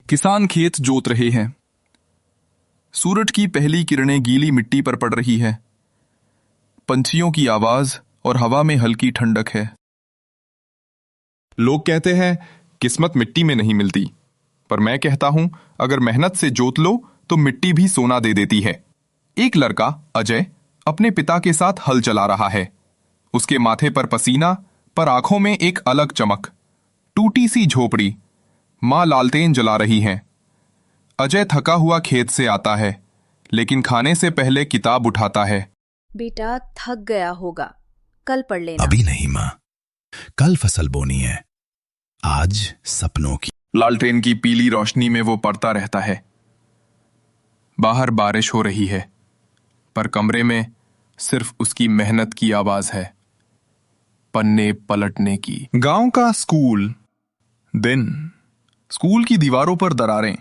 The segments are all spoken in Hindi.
किसान खेत जोत रहे हैं। सूरज की पहली किरणें गीली मिट्टी पर पड़ रही है। पंछियों की आवाज और हवा में हल्की ठंडक है। लोग कहते हैं किस्मत मिट्टी में नहीं मिलती, पर मैं कहता हूं अगर मेहनत से जोत लो तो मिट्टी भी सोना दे देती है। एक लड़का अजय अपने पिता के साथ हल चला रहा है। उसके माथे पर पसीना, पर आंखों में एक अलग चमक। टूटी सी झोपड़ी, मां लालटेन जला रही हैं। अजय थका हुआ खेत से आता है, लेकिन खाने से पहले किताब उठाता है। बेटा थक गया होगा, कल पढ़ लेना। अभी नहीं माँ, कल फसल बोनी है, आज सपनों की। लालटेन की पीली रोशनी में वो पढ़ता रहता है। बाहर बारिश हो रही है, पर कमरे में सिर्फ उसकी मेहनत की आवाज है, पन्ने पलटने की। गांव का स्कूल। दिन। स्कूल की दीवारों पर दरारें।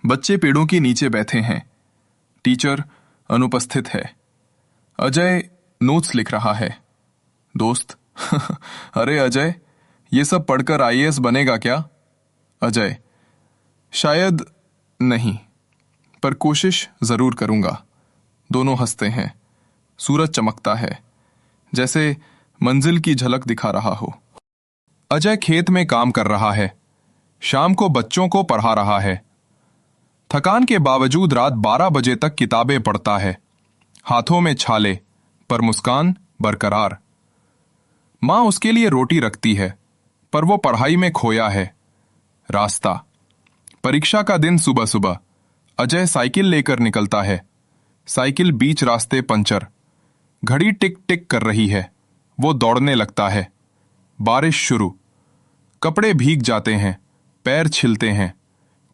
बच्चे पेड़ों के नीचे बैठे हैं। टीचर अनुपस्थित है। अजय नोट्स लिख रहा है। दोस्त अरे अजय, ये सब पढ़कर आईएएस बनेगा क्या? अजय, शायद नहीं, पर कोशिश जरूर करूंगा। दोनों हंसते हैं। सूरज चमकता है, जैसे मंजिल की झलक दिखा रहा हो। अजय खेत में काम कर रहा है। शाम को बच्चों को पढ़ा रहा है। थकान के बावजूद रात 12 बजे तक किताबें पढ़ता है। हाथों में छाले, पर मुस्कान बरकरार। मां उसके लिए रोटी रखती है, पर वो पढ़ाई में खोया है। रास्ता। परीक्षा का दिन सुबह सुबह। अजय साइकिल लेकर निकलता है। साइकिल बीच रास्ते पंचर। घड़ी टिक टिक कर रही है। वो दौड़ने लगता है। बारिश शुरू। कपड़े भीग जाते हैं, पैर छिलते हैं,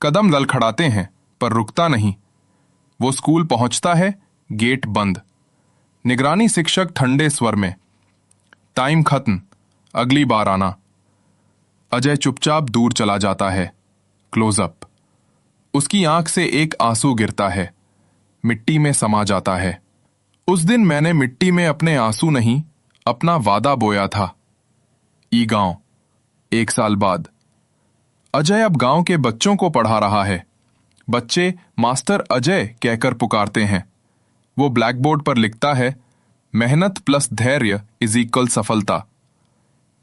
कदम लड़खड़ाते हैं, पर रुकता नहीं। वो स्कूल पहुंचता है, गेट बंद। निगरानी शिक्षक ठंडे स्वर में, टाइम खत्म, अगली बार आना। अजय चुपचाप दूर चला जाता है। क्लोजअप। उसकी आंख से एक आंसू गिरता है, मिट्टी में समा जाता है। उस दिन मैंने मिट्टी में अपने आंसू नहीं, अपना वादा बोया था। ई गांव। 1 साल बाद। अजय अब गांव के बच्चों को पढ़ा रहा है। बच्चे मास्टर अजय कहकर पुकारते हैं। वो ब्लैकबोर्ड पर लिखता है, मेहनत प्लस धैर्य इज इक्वल सफलता।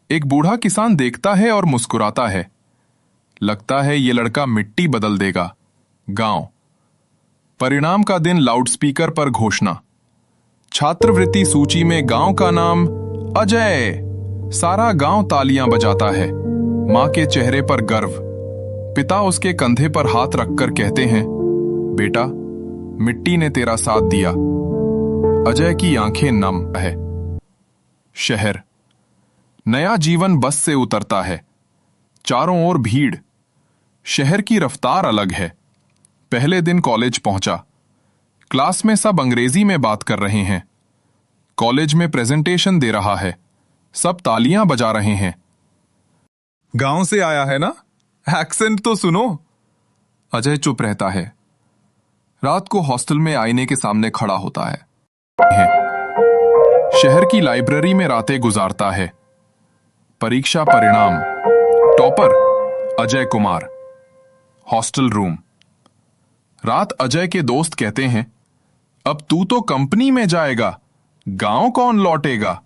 एक बूढ़ा किसान देखता है और मुस्कुराता है। लगता है ये लड़का मिट्टी बदल देगा। गांव। परिणाम का दिन। लाउडस्पीकर पर घोषणा। छात्रवृत्ति सूची में गांव का नाम अजय। सारा गांव तालियां बजाता है। मां के चेहरे पर गर्व। पिता उसके कंधे पर हाथ रखकर कहते हैं, बेटा, मिट्टी ने तेरा साथ दिया। अजय की आंखें नम है। शहर। नया जीवन बस से उतरता है। चारों ओर भीड़। शहर की रफ्तार अलग है। पहले दिन कॉलेज पहुंचा। क्लास में सब अंग्रेजी में बात कर रहे हैं। कॉलेज में प्रेजेंटेशन दे रहा है। सब तालियां बजा रहे हैं। गांव से आया है ना? एक्सेंट तो सुनो। अजय चुप रहता है। रात को हॉस्टल में आईने के सामने खड़ा होता है। शहर की लाइब्रेरी में रातें गुजारता है। परीक्षा परिणाम। Topper Ajay Kumar. Hostel room. रात अजय के दोस्त कहते हैं, अब तू तो कंपनी में जाएगा, गांव कौन लौटेगा?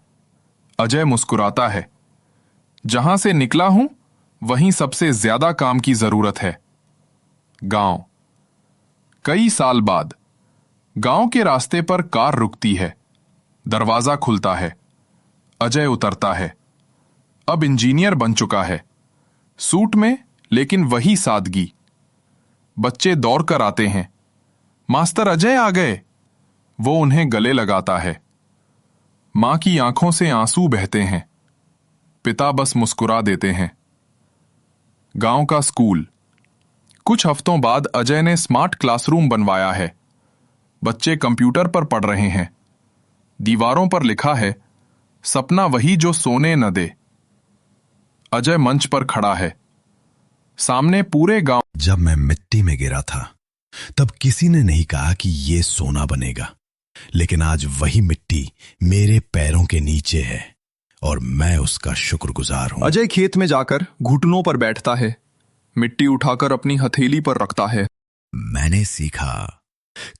अजय मुस्कुराता है। जहां से निकला हूं वहीं सबसे ज्यादा काम की जरूरत है। गांव। कई साल बाद। गांव के रास्ते पर कार रुकती है। दरवाजा खुलता है। अजय उतरता है। अब इंजीनियर बन चुका है। सूट में, लेकिन वही सादगी। बच्चे दौड़कर आते हैं। मास्टर अजय आ गए। वो उन्हें गले लगाता है। मां की आंखों से आंसू बहते हैं। पिता बस मुस्कुरा देते हैं। गांव का स्कूल। कुछ हफ्तों बाद अजय ने स्मार्ट क्लासरूम बनवाया है। बच्चे कंप्यूटर पर पढ़ रहे हैं। दीवारों पर लिखा है, सपना वही जो सोने न दे। अजय मंच पर खड़ा है। सामने पूरे गांव। जब मैं मिट्टी में गिरा था, तब किसी ने नहीं कहा कि ये सोना बनेगा, लेकिन आज वही मिट्टी मेरे पैरों के नीचे है और मैं उसका शुक्रगुजार हूं। अजय खेत में जाकर घुटनों पर बैठता है। मिट्टी उठाकर अपनी हथेली पर रखता है। मैंने सीखा,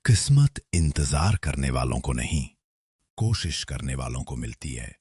किस्मत इंतजार करने वालों को नहीं, कोशिश करने वालों को मिलती है।